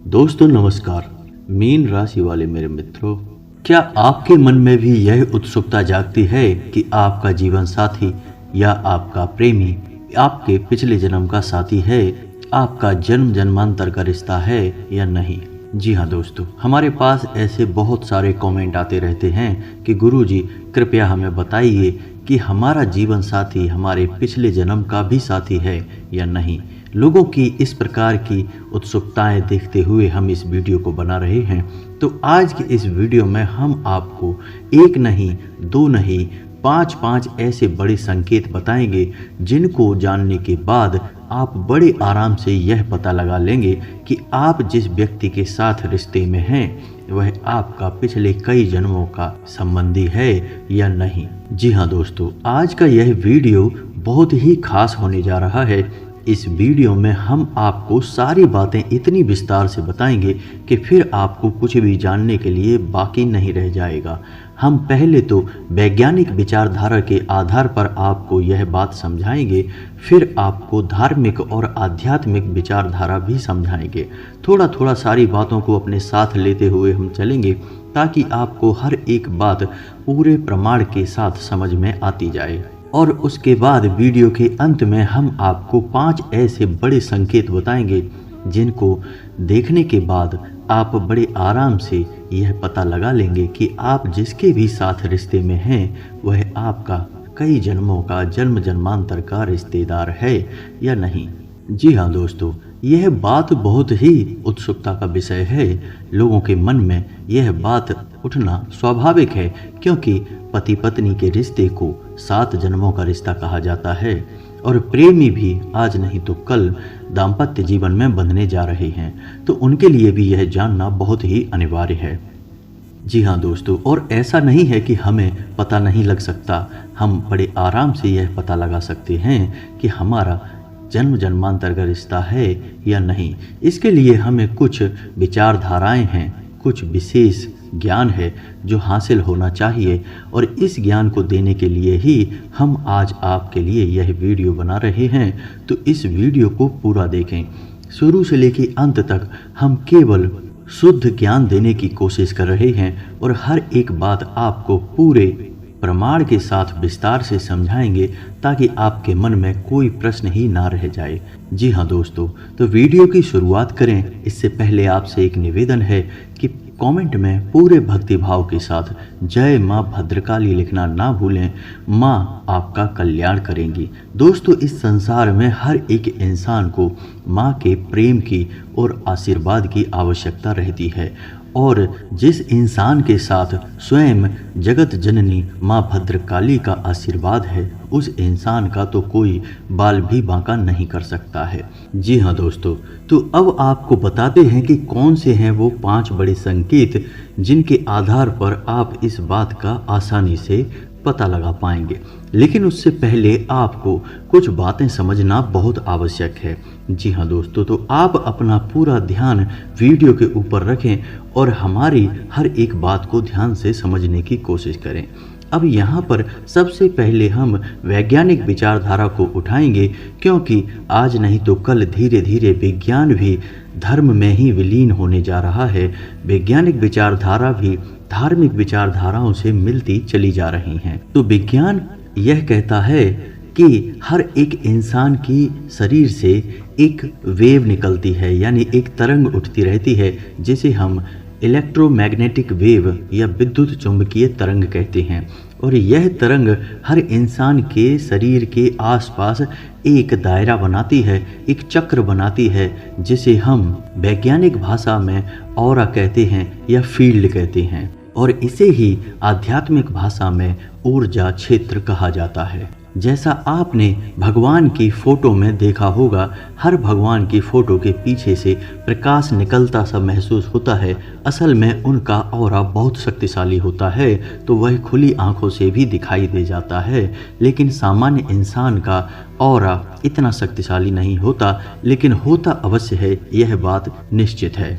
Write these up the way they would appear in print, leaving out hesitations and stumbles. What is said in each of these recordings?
दोस्तों नमस्कार। मीन राशि वाले मेरे मित्रों, क्या आपके मन में भी यह उत्सुकता जागती है कि आपका जीवन साथी या आपका प्रेमी आपके पिछले जन्म का साथी है, आपका जन्म जन्मांतर का रिश्ता है या नहीं? जी हाँ दोस्तों, हमारे पास ऐसे बहुत सारे कमेंट आते रहते हैं कि गुरुजी कृपया हमें बताइए कि हमारा जीवन साथी हमारे पिछले जन्म का भी साथी है या नहीं। लोगों की इस प्रकार की उत्सुकताएं देखते हुए हम इस वीडियो को बना रहे हैं। तो आज की इस वीडियो में हम आपको एक नहीं, दो नहीं, पांच ऐसे बड़े संकेत बताएंगे जिनको जानने के बाद आप बड़े आराम से यह पता लगा लेंगे कि आप जिस व्यक्ति के साथ रिश्ते में हैं वह आपका पिछले कई जन्मों का संबंधी है या नहीं। जी हाँ दोस्तों, आज का यह वीडियो बहुत ही खास होने जा रहा है। इस वीडियो में हम आपको सारी बातें इतनी विस्तार से बताएंगे कि फिर आपको कुछ भी जानने के लिए बाकी नहीं रह जाएगा। हम पहले तो वैज्ञानिक विचारधारा के आधार पर आपको यह बात समझाएंगे, फिर आपको धार्मिक और आध्यात्मिक विचारधारा भी समझाएंगे। थोड़ा थोड़ा सारी बातों को अपने साथ लेते हुए हम चलेंगे ताकि आपको हर एक बात पूरे प्रमाण के साथ समझ में आती जाए। और उसके बाद वीडियो के अंत में हम आपको 5 ऐसे बड़े संकेत बताएंगे जिनको देखने के बाद आप बड़े आराम से यह पता लगा लेंगे कि आप जिसके भी साथ रिश्ते में हैं वह आपका कई जन्मों का जन्म जन्मांतर का रिश्तेदार है या नहीं। जी हाँ दोस्तों, यह बात बहुत ही उत्सुकता का विषय है। लोगों के मन में यह बात उठना स्वाभाविक है क्योंकि पति पत्नी के रिश्ते को 7 जन्मों का रिश्ता कहा जाता है और प्रेमी भी आज नहीं तो कल दाम्पत्य जीवन में बंधने जा रहे हैं, तो उनके लिए भी यह जानना बहुत ही अनिवार्य है। जी हाँ दोस्तों, और ऐसा नहीं है कि हमें पता नहीं लग सकता, हम बड़े आराम से यह पता लगा सकते हैं कि हमारा जन्म जन्मांतर का रिश्ता है या नहीं। इसके लिए हमें कुछ विचारधाराएं हैं, कुछ विशेष ज्ञान है जो हासिल होना चाहिए और इस ज्ञान को देने के लिए ही हम आज आपके लिए यह वीडियो बना रहे हैं। तो इस वीडियो को पूरा देखें, शुरू से लेकर अंत तक हम केवल शुद्ध ज्ञान देने की कोशिश कर रहे हैं और हर एक बात आपको पूरे प्रमाण के साथ विस्तार से समझाएंगे ताकि आपके मन में कोई प्रश्न ही ना रह जाए। जी हाँ दोस्तों, तो वीडियो की शुरुआत करें इससे पहले आपसे एक निवेदन है कि कमेंट में पूरे भक्ति भाव के साथ जय माँ भद्रकाली लिखना ना भूलें। माँ आपका कल्याण करेंगी। दोस्तों, इस संसार में हर एक इंसान को माँ के प्रेम की और आशीर्वाद की आवश्यकता रहती है और जिस इंसान के साथ स्वयं जगत जननी माँ भद्रकाली का आशीर्वाद है उस इंसान का तो कोई बाल भी बांका नहीं कर सकता है। जी हाँ दोस्तों, तो अब आपको बताते हैं कि कौन से हैं वो 5 बड़े संकेत जिनके आधार पर आप इस बात का आसानी से पता लगा पाएंगे। लेकिन उससे पहले आपको कुछ बातें समझना बहुत आवश्यक है। जी हाँ दोस्तों, तो आप अपना पूरा ध्यान वीडियो के ऊपर रखें और हमारी हर एक बात को ध्यान से समझने की कोशिश करें। अब यहाँ पर सबसे पहले हम वैज्ञानिक विचारधारा को उठाएंगे क्योंकि आज नहीं तो कल धीरे धीरे विज्ञान भी धर्म में ही विलीन होने जा रहा है। वैज्ञानिक विचारधारा भी धार्मिक विचारधाराओं से मिलती चली जा रही हैं। तो विज्ञान यह कहता है कि हर एक इंसान की शरीर से एक वेव निकलती है, यानी एक तरंग उठती रहती है जिसे हम इलेक्ट्रोमैग्नेटिक वेव या विद्युत चुंबकीय तरंग कहते हैं। और यह तरंग हर इंसान के शरीर के आसपास एक दायरा बनाती है, एक चक्र बनाती है जिसे हम वैज्ञानिक भाषा में ऑरा कहते हैं या फील्ड कहते हैं और इसे ही आध्यात्मिक भाषा में ऊर्जा क्षेत्र कहा जाता है। जैसा आपने भगवान की फोटो में देखा होगा, हर भगवान की फोटो के पीछे से प्रकाश निकलता सा महसूस होता है। असल में उनका ऑरा बहुत शक्तिशाली होता है, तो वह खुली आंखों से भी दिखाई दे जाता है। लेकिन सामान्य इंसान का ऑरा इतना शक्तिशाली नहीं होता, लेकिन होता अवश्य है, यह बात निश्चित है।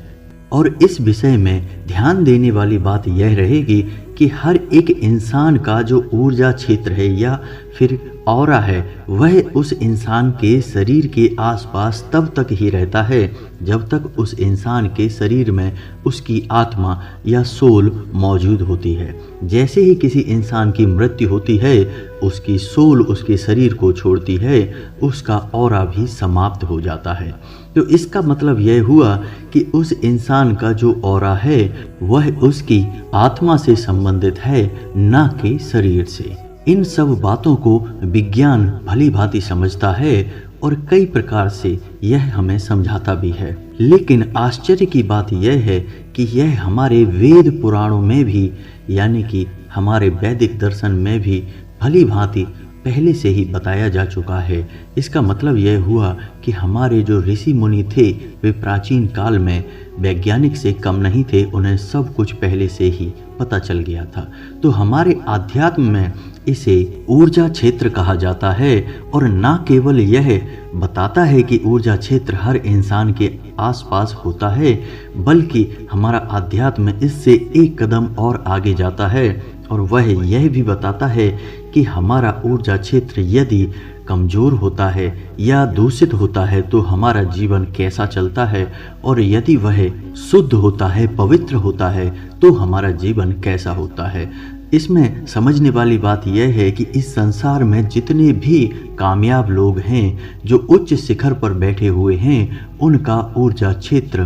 और इस विषय में ध्यान देने वाली बात यह रहेगी कि हर एक इंसान का जो ऊर्जा क्षेत्र है या फिर ऑरा है, वह उस इंसान के शरीर के आसपास तब तक ही रहता है जब तक उस इंसान के शरीर में उसकी आत्मा या सोल मौजूद होती है। जैसे ही किसी इंसान की मृत्यु होती है, उसकी सोल उसके शरीर को छोड़ती है, उसका ऑरा भी समाप्त हो जाता है। तो इसका मतलब यह हुआ कि उस इंसान का जो ऑरा है वह उसकी आत्मा से संबंधित है, ना कि शरीर से। इन सब बातों को विज्ञान भली भांति समझता है और कई प्रकार से यह हमें समझाता भी है। लेकिन आश्चर्य की बात यह है कि यह हमारे वेद पुराणों में भी, यानी कि हमारे वैदिक दर्शन में भी भली भांति पहले से ही बताया जा चुका है। इसका मतलब यह हुआ कि हमारे जो ऋषि मुनि थे वे प्राचीन काल में वैज्ञानिक से कम नहीं थे, उन्हें सब कुछ पहले से ही पता चल गया था। तो हमारे आध्यात्म में इसे ऊर्जा क्षेत्र कहा जाता है और ना केवल यह बताता है कि ऊर्जा क्षेत्र हर इंसान के आसपास होता है, बल्कि हमारा आध्यात्म इससे एक कदम और आगे जाता है और वह यह भी बताता है कि हमारा ऊर्जा क्षेत्र यदि कमज़ोर होता है या दूषित होता है तो हमारा जीवन कैसा चलता है, और यदि वह शुद्ध होता है, पवित्र होता है, तो हमारा जीवन कैसा होता है। इसमें समझने वाली बात यह है कि इस संसार में जितने भी कामयाब लोग हैं, जो उच्च शिखर पर बैठे हुए हैं, उनका ऊर्जा क्षेत्र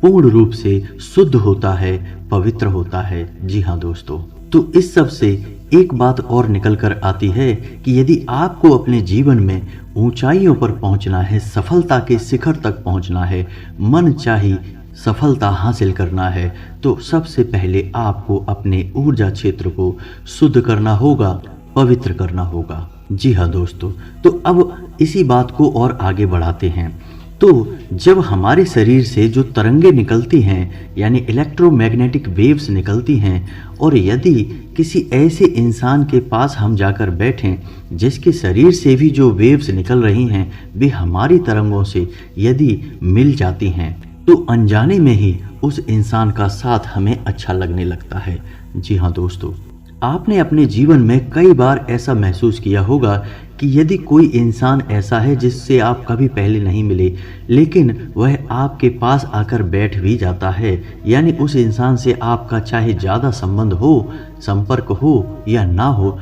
पूर्ण रूप से शुद्ध होता है, पवित्र होता है। जी हाँ दोस्तों, तो इस सब से एक बात और निकल कर आती है कि यदि आपको अपने जीवन में ऊंचाइयों पर पहुंचना है, सफलता के शिखर तक पहुंचना है, मन चाही सफलता हासिल करना है, तो सबसे पहले आपको अपने ऊर्जा क्षेत्र को शुद्ध करना होगा, पवित्र करना होगा। जी हाँ दोस्तों, तो अब इसी बात को और आगे बढ़ाते हैं। तो जब हमारे शरीर से जो तरंगे निकलती हैं, यानी इलेक्ट्रोमैग्नेटिक वेव्स निकलती हैं, और यदि किसी ऐसे इंसान के पास हम जाकर बैठें जिसके शरीर से भी जो वेव्स निकल रही हैं वे हमारी तरंगों से यदि मिल जाती हैं, तो अनजाने में ही उस इंसान का साथ हमें अच्छा लगने लगता है। जी हाँ दोस्तों, आपने अपने जीवन में कई बार ऐसा महसूस किया होगा कि यदि कोई इंसान ऐसा है जिससे आप कभी पहले नहीं मिले, लेकिन वह आपके पास आकर बैठ भी जाता है, यानी उस इंसान से आपका चाहे ज़्यादा संबंध हो, संपर्क हो या ना हो,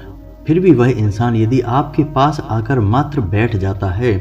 फिर भी वह इंसान यदि आपके पास आकर मात्र बैठ जाता है,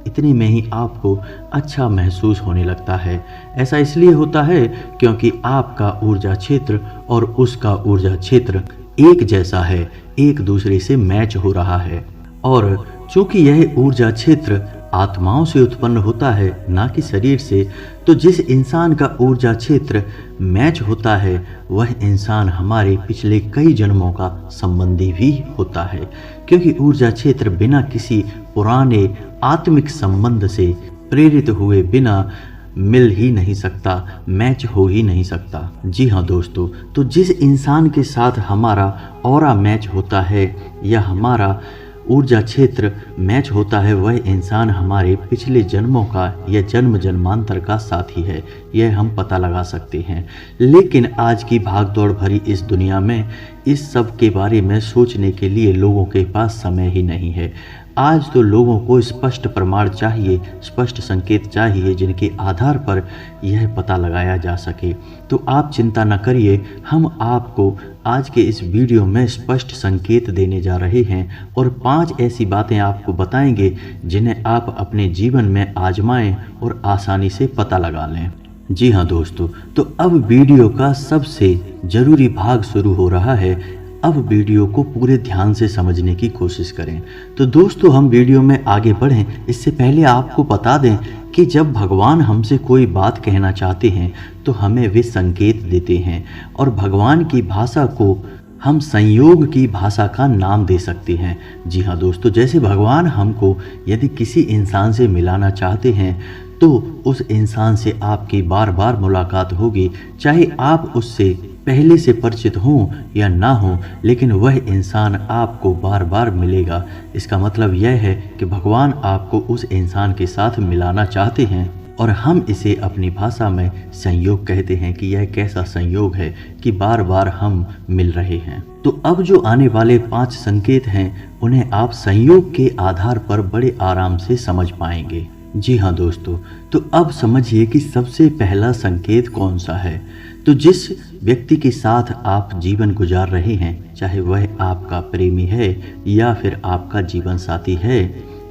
इतने में ही आपको अच्छा महसूस होने लगता है। ऐसा इसलिए होता है क्योंकि आपका ऊर्जा क्षेत्र और उसका ऊर्जा क्षेत्र एक जैसा है, एक दूसरे से मैच हो रहा है। और चूंकि यह ऊर्जा क्षेत्र आत्माओं से उत्पन्न होता है, ना कि शरीर से, तो जिस इंसान का ऊर्जा क्षेत्र मैच होता है वह इंसान हमारे पिछले कई जन्मों का संबंधी भी होता है, क्योंकि ऊर्जा क्षेत्र बिना किसी पुराने आत्मिक संबंध से प्रेरित हुए बिना मिल ही नहीं सकता, मैच हो ही नहीं सकता। जी हाँ दोस्तों, तो जिस इंसान के साथ हमारा ऑरा मैच होता है या हमारा ऊर्जा क्षेत्र मैच होता है, वह इंसान हमारे पिछले जन्मों का या जन्म जन्मांतर का साथी है, यह हम पता लगा सकते हैं। लेकिन आज की भागदौड़ भरी इस दुनिया में इस सब के बारे में सोचने के लिए लोगों के पास समय ही नहीं है। आज तो लोगों को स्पष्ट प्रमाण चाहिए, स्पष्ट संकेत चाहिए जिनके आधार पर यह पता लगाया जा सके। तो आप चिंता न करिए, हम आपको आज के इस वीडियो में स्पष्ट संकेत देने जा रहे हैं और 5 ऐसी बातें आपको बताएंगे जिन्हें आप अपने जीवन में आजमाएं और आसानी से पता लगा लें। जी हाँ दोस्तों, तो अब वीडियो का सबसे ज़रूरी भाग शुरू हो रहा है। अब वीडियो को पूरे ध्यान से समझने की कोशिश करें। तो दोस्तों, हम वीडियो में आगे बढ़ें इससे पहले आपको बता दें कि जब भगवान हमसे कोई बात कहना चाहते हैं तो हमें वे संकेत देते हैं, और भगवान की भाषा को हम संयोग की भाषा का नाम दे सकते हैं। जी हाँ दोस्तों, जैसे भगवान हमको यदि किसी इंसान से मिलाना चाहते हैं तो उस इंसान से आपकी बार बार मुलाकात होगी, चाहे आप उससे पहले से परिचित हों या ना हों, लेकिन वह इंसान आपको बार बार मिलेगा। इसका मतलब यह है कि भगवान आपको उस इंसान के साथ मिलाना चाहते हैं और हम इसे अपनी भाषा में संयोग कहते हैं कि यह कैसा संयोग है कि बार बार हम मिल रहे हैं। तो अब जो आने वाले 5 संकेत हैं उन्हें आप संयोग के आधार पर बड़े आराम से समझ पाएंगे। जी हाँ दोस्तों, तो अब समझिए कि सबसे पहला संकेत कौन सा है। तो जिस व्यक्ति के साथ आप जीवन गुजार रहे हैं, चाहे वह आपका प्रेमी है या फिर आपका जीवन साथी है,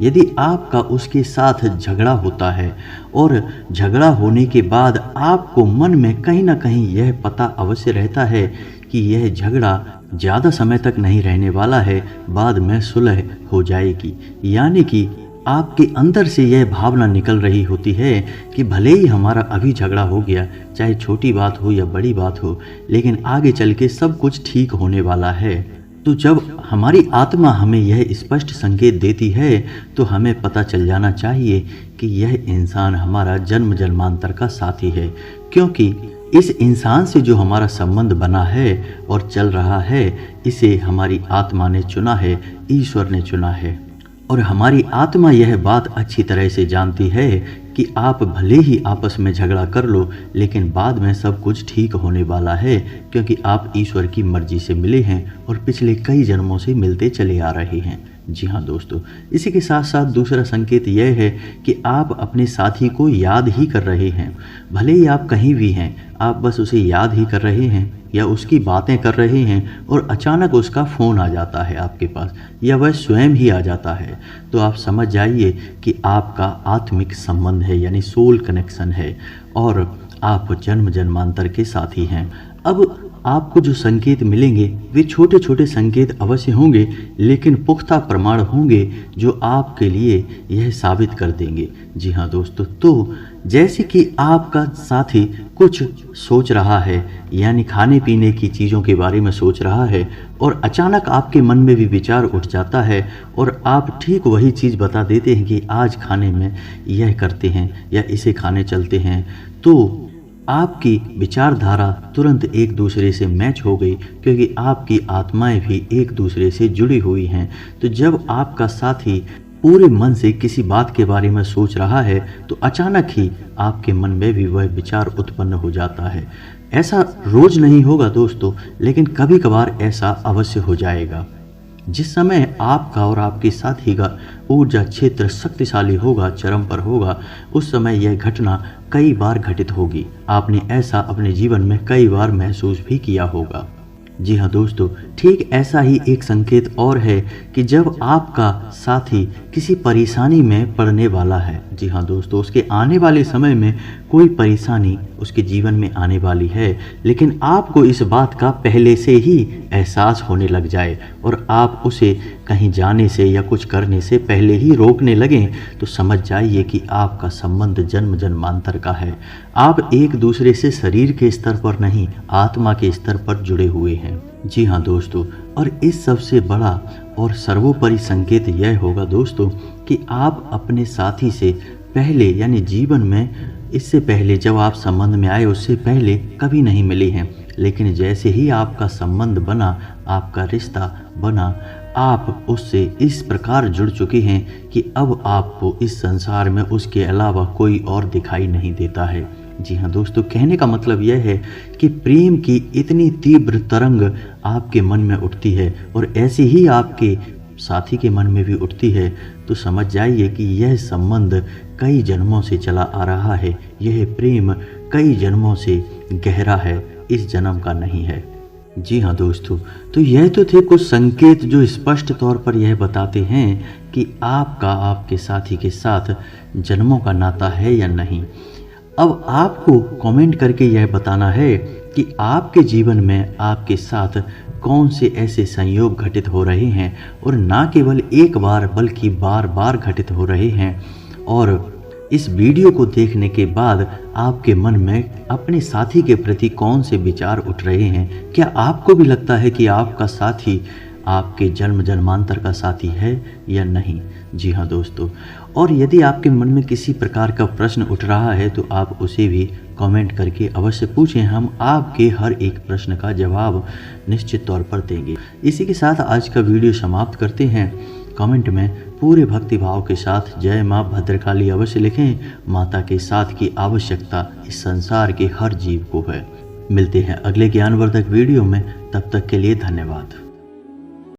यदि आपका उसके साथ झगड़ा होता है और झगड़ा होने के बाद आपको मन में कहीं ना कहीं यह पता अवश्य रहता है कि यह झगड़ा ज़्यादा समय तक नहीं रहने वाला है, बाद में सुलह हो जाएगी, यानी कि आपके अंदर से यह भावना निकल रही होती है कि भले ही हमारा अभी झगड़ा हो गया, चाहे छोटी बात हो या बड़ी बात हो, लेकिन आगे चल के सब कुछ ठीक होने वाला है। तो जब हमारी आत्मा हमें यह स्पष्ट संकेत देती है तो हमें पता चल जाना चाहिए कि यह इंसान हमारा जन्म जन्मांतर का साथी है, क्योंकि इस इंसान से जो हमारा संबंध बना है और चल रहा है, इसे हमारी आत्मा ने चुना है, ईश्वर ने चुना है। और हमारी आत्मा यह बात अच्छी तरह से जानती है कि आप भले ही आपस में झगड़ा कर लो, लेकिन बाद में सब कुछ ठीक होने वाला है, क्योंकि आप ईश्वर की मर्जी से मिले हैं और पिछले कई जन्मों से मिलते चले आ रहे हैं। जी हाँ दोस्तों, इसी के साथ साथ दूसरा संकेत यह है कि आप अपने साथी को याद ही कर रहे हैं। भले ही आप कहीं भी हैं, आप बस उसे याद ही कर रहे हैं या उसकी बातें कर रहे हैं और अचानक उसका फ़ोन आ जाता है आपके पास, या वह स्वयं ही आ जाता है, तो आप समझ जाइए कि आपका आत्मिक संबंध है, यानी सोल कनेक्शन है और आप जन्म जन्मांतर के साथी हैं। अब आपको जो संकेत मिलेंगे वे छोटे छोटे संकेत अवश्य होंगे, लेकिन पुख्ता प्रमाण होंगे जो आपके लिए यह साबित कर देंगे। जी हाँ दोस्तों, तो जैसे कि आपका साथी कुछ सोच रहा है, यानी खाने पीने की चीज़ों के बारे में सोच रहा है, और अचानक आपके मन में भी विचार उठ जाता है और आप ठीक वही चीज़ बता देते हैं कि आज खाने में यह करते हैं या इसे खाने चलते हैं, तो आपकी विचारधारा तुरंत एक दूसरे से मैच हो गई, क्योंकि आपकी आत्माएं भी एक दूसरे से जुड़ी हुई हैं। तो जब आपका साथी पूरे मन से किसी बात के बारे में सोच रहा है तो अचानक ही आपके मन में भी वह विचार उत्पन्न हो जाता है। ऐसा रोज नहीं होगा दोस्तों, लेकिन कभी कभार ऐसा अवश्य हो जाएगा। जिस समय आपका और आपके साथी का ऊर्जा क्षेत्र शक्तिशाली होगा, चरम पर होगा, उस समय यह घटना कई बार घटित होगी। आपने ऐसा अपने जीवन में कई बार महसूस भी किया होगा। जी हाँ दोस्तों, ठीक ऐसा ही एक संकेत और है कि जब आपका साथी किसी परेशानी में पड़ने वाला है, जी हाँ दोस्तों, उसके आने वाले समय में कोई परेशानी उसके जीवन में आने वाली है, लेकिन आपको इस बात का पहले से ही एहसास होने लग जाए और आप उसे कहीं जाने से या कुछ करने से पहले ही रोकने लगें, तो समझ जाइए कि आपका संबंध जन्म जन्मांतर का है। आप एक दूसरे से शरीर के स्तर पर नहीं, आत्मा के स्तर पर जुड़े हुए हैं। जी हाँ दोस्तों, और इस सबसे बड़ा और सर्वोपरि संकेत यह होगा दोस्तों कि आप अपने साथी से पहले, यानी जीवन में इससे पहले जब आप संबंध में आए उससे पहले कभी नहीं मिले हैं, लेकिन जैसे ही आपका संबंध बना, आपका रिश्ता बना, आप उससे इस प्रकार जुड़ चुके हैं कि अब आपको इस संसार में उसके अलावा कोई और दिखाई नहीं देता है। जी हाँ दोस्तों, कहने का मतलब यह है कि प्रेम की इतनी तीव्र तरंग आपके मन में उठती है और ऐसे ही आपके साथी के मन में भी उठती है, तो समझ जाइए कि यह संबंध कई जन्मों से चला आ रहा है। यह प्रेम कई जन्मों से गहरा है, इस जन्म का नहीं है। जी हाँ दोस्तों, तो यह तो थे कुछ संकेत जो स्पष्ट तौर पर यह बताते हैं कि आपका आपके साथी के साथ जन्मों का नाता है या नहीं। अब आपको कमेंट करके यह बताना है कि आपके जीवन में आपके साथ कौन से ऐसे संयोग घटित हो रहे हैं, और ना केवल एक बार बल्कि बार बार घटित हो रहे हैं। और इस वीडियो को देखने के बाद आपके मन में अपने साथी के प्रति कौन से विचार उठ रहे हैं। क्या आपको भी लगता है कि आपका साथी आपके जन्म जन्मांतर का साथी है या नहीं। जी हाँ दोस्तों, और यदि आपके मन में किसी प्रकार का प्रश्न उठ रहा है तो आप उसे भी कमेंट करके अवश्य पूछें। हम आपके हर एक प्रश्न का जवाब निश्चित तौर पर देंगे। इसी के साथ आज का वीडियो समाप्त करते हैं। कमेंट में पूरे भक्तिभाव के साथ जय माँ भद्रकाली अवश्य लिखें। माता के साथ की आवश्यकता इस संसार के हर जीव को है। मिलते हैं अगले ज्ञानवर्धक वीडियो में, तब तक के लिए धन्यवाद।